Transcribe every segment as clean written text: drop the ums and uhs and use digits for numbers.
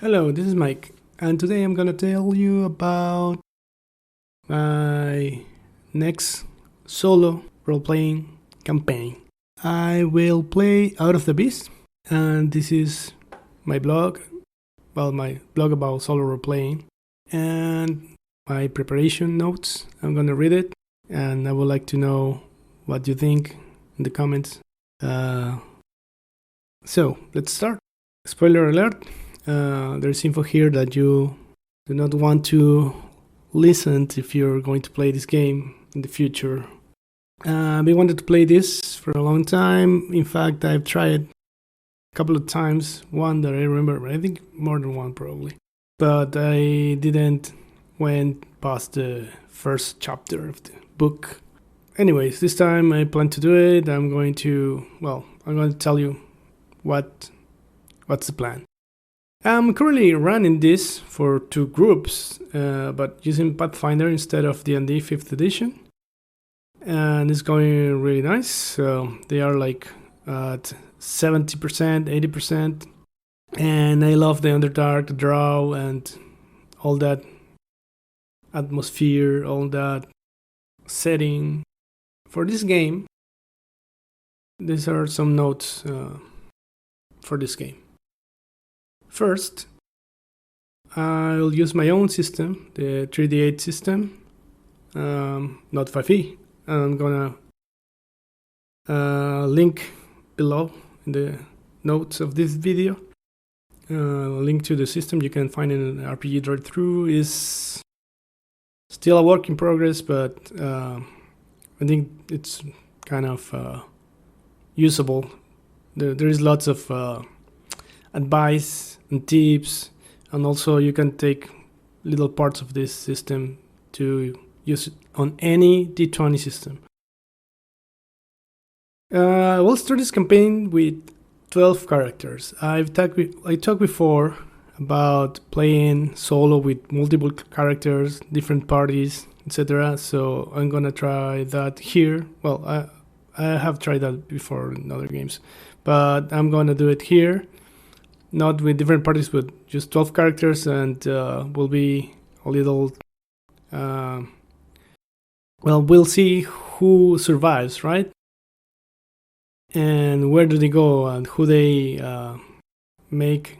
Hello, this is Mike, and today I'm gonna tell you about my next solo role-playing campaign. I will play Out of the Beast, and this is my blog, my blog about solo role-playing, and my preparation notes. I'm gonna read it, and I would like to know what you think in the comments. So, let's start. Spoiler alert. There's info here that you do not want to listen if you're going to play this game in the future. I've been wanting to play this for a long time. In fact, I've tried a couple of times. One that I remember, I think more than one probably. But I didn't went past the first chapter of the book. Anyways, this time I plan to do it. I'm going to tell you what's the plan. I'm currently running this for two groups, but using Pathfinder instead of D&D 5th edition. And it's going really nice. So they are like at 70%, 80%. And I love the Underdark, the Drow, and all that atmosphere, all that setting. For this game, these are some notes for this game. First, I'll use my own system, the 3D8 system, not 5e. I'm gonna link below in the notes of this video. Link to the system you can find in RPG Droid Through is still a work in progress, but I think it's kind of usable. There is lots of advice and tips, and also you can take little parts of this system to use it on any D20 system. We'll start this campaign with 12 characters. I talked before about playing solo with multiple characters, different parties, etc. So I'm gonna try that here. Well, I have tried that before in other games, but I'm gonna do it here. Not with different parties, but just 12 characters, and will be a little... we'll see who survives, right? And where do they go, and who they make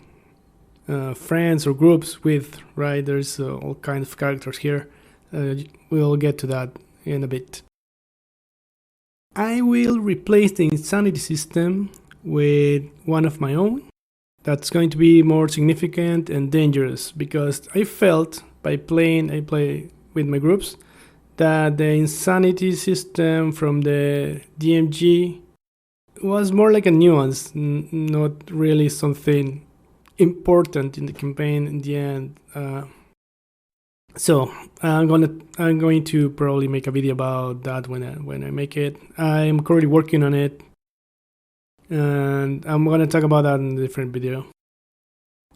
friends or groups with, right? There's all kinds of characters here. We'll get to that in a bit. I will replace the insanity system with one of my own. That's going to be more significant and dangerous, because I felt by I play with my groups, that the insanity system from the DMG was more like a nuance, not really something important in the campaign in the end. So I'm going to probably make a video about that when I make it. I'm currently working on it, and I'm going to talk about that in a different video.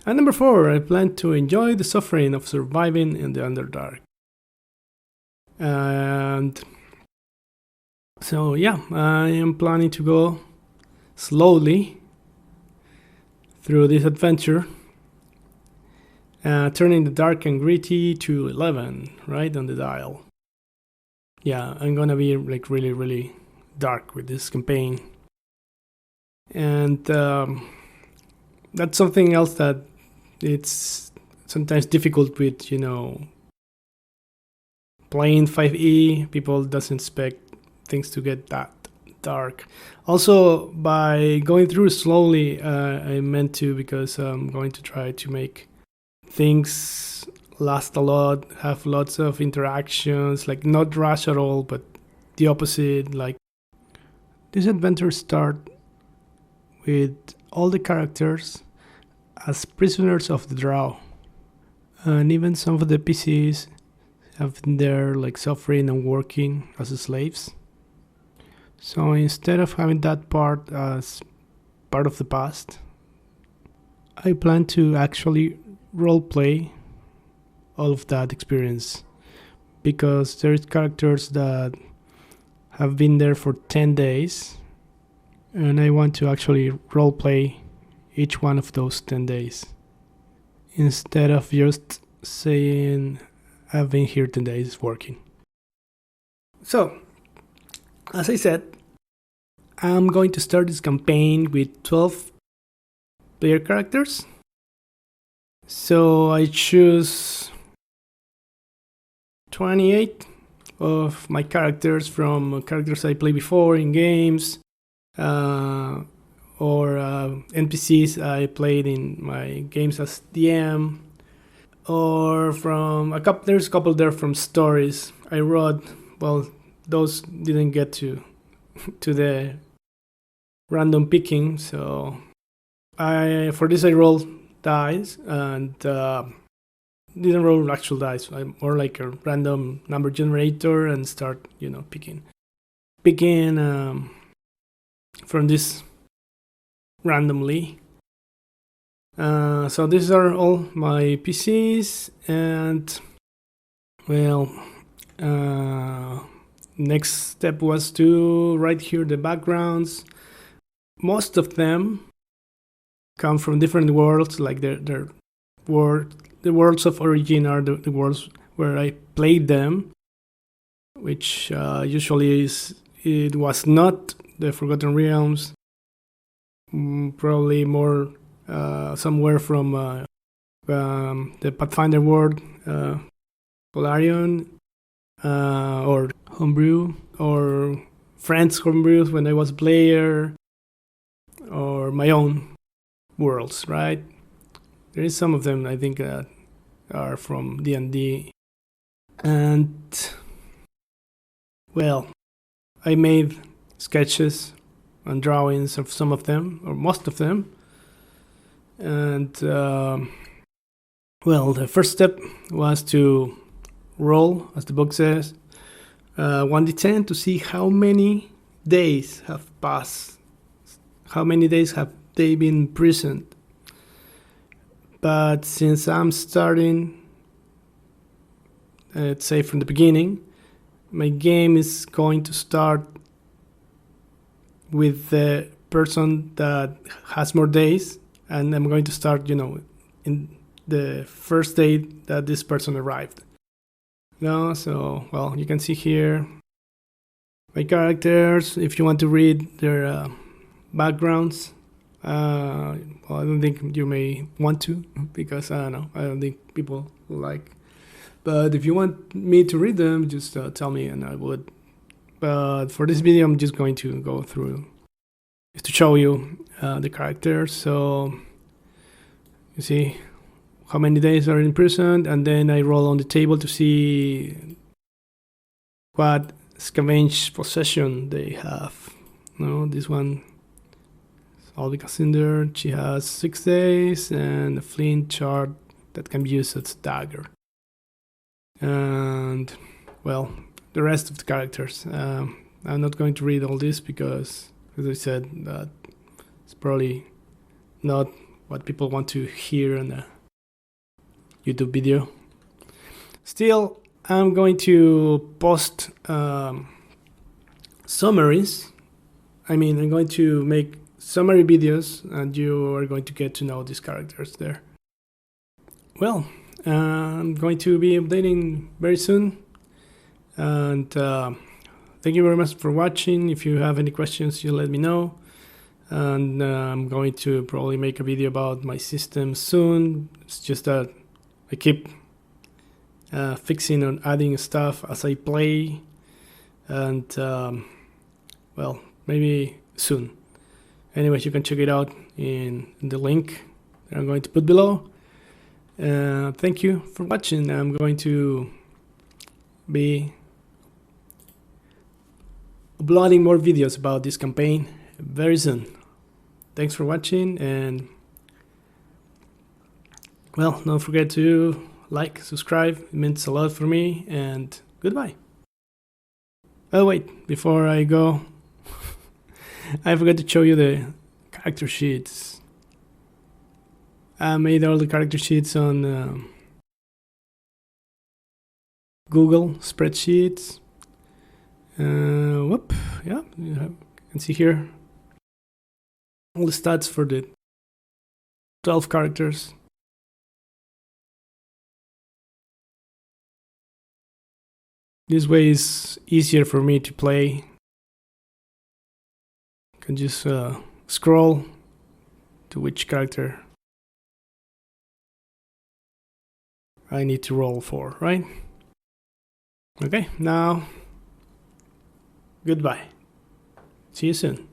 And number 4, I plan to enjoy the suffering of surviving in the Underdark. And so yeah, I am planning to go slowly through this adventure, turning the dark and gritty to 11, right on the dial. Yeah, I'm gonna be like really, really dark with this campaign. And that's something else that it's sometimes difficult with, playing 5e. People doesn't expect things to get that dark. Also, by going through slowly, I meant to, because I'm going to try to make things last a lot, have lots of interactions, like not rush at all, but the opposite. Like, this adventure start with all the characters as prisoners of the Drow, and even some of the PCs have been there, like suffering and working as slaves. So instead of having that part as part of the past, I plan to actually roleplay all of that experience, because there's characters that have been there for 10 days, and I want to actually roleplay each one of those 10 days. instead of just saying I've been here 10 days working. So, as I said, I'm going to start this campaign with 12 player characters. So I choose 28 of my characters from characters I played before in games, or NPCs I played in my games as DM, or from there's a couple there from stories I wrote. Well, those didn't get to the random picking, so for this I rolled dice and didn't roll actual dice. I'm more like a random number generator and start picking from this randomly. So these are all my PCs, and well, next step was to write here the backgrounds. Most of them come from different worlds, like the worlds of origin are the worlds where I played them, which usually it was not the Forgotten Realms, probably more somewhere from the Pathfinder world, Polarion, or Homebrew, or friends' homebrews when I was a player, or my own worlds, right? There is some of them I think that are from D&D, and well, I made sketches and drawings of some of them, or most of them, and well, the first step was to roll, as the book says, 1d10 to see how many days have passed, how many days have they been imprisoned. But since I'm starting, let's say from the beginning, my game is going to start with the person that has more days, and I'm going to start, in the first day that this person arrived. So, well, you can see here my characters. If you want to read their backgrounds, well, I don't think you may want to, because I don't think people like. But if you want me to read them, just tell me and I would. But for this video, I'm just going to go through just to show you the characters. So you see how many days are imprisoned, and then I roll on the table to see what scavenge possession they have. This one, Alvi Cassinder, she has 6 days, and a flint shard that can be used as a dagger. And well, the rest of the characters. I'm not going to read all this because, as I said, that it's probably not what people want to hear in a YouTube video. Still, I'm going to post summaries. I'm going to make summary videos, and you are going to get to know these characters there. Well, I'm going to be updating very soon, and thank you very much for watching. If you have any questions, you let me know, and I'm going to probably make a video about my system soon. It's just that I keep fixing and adding stuff as I play, and well, maybe soon. Anyways, you can check it out in the link that I'm going to put below. Thank you for watching. I'm going to be uploading more videos about this campaign very soon. Thanks for watching, and well, don't forget to like, subscribe, it means a lot for me, and goodbye. Oh wait, before I go, I forgot to show you the character sheets. I made all the character sheets on Google spreadsheets. Yeah, you can see here all the stats for the 12 characters. This way is easier for me to play. I can just scroll to which character I need to roll for, right? Okay, now goodbye. See you soon.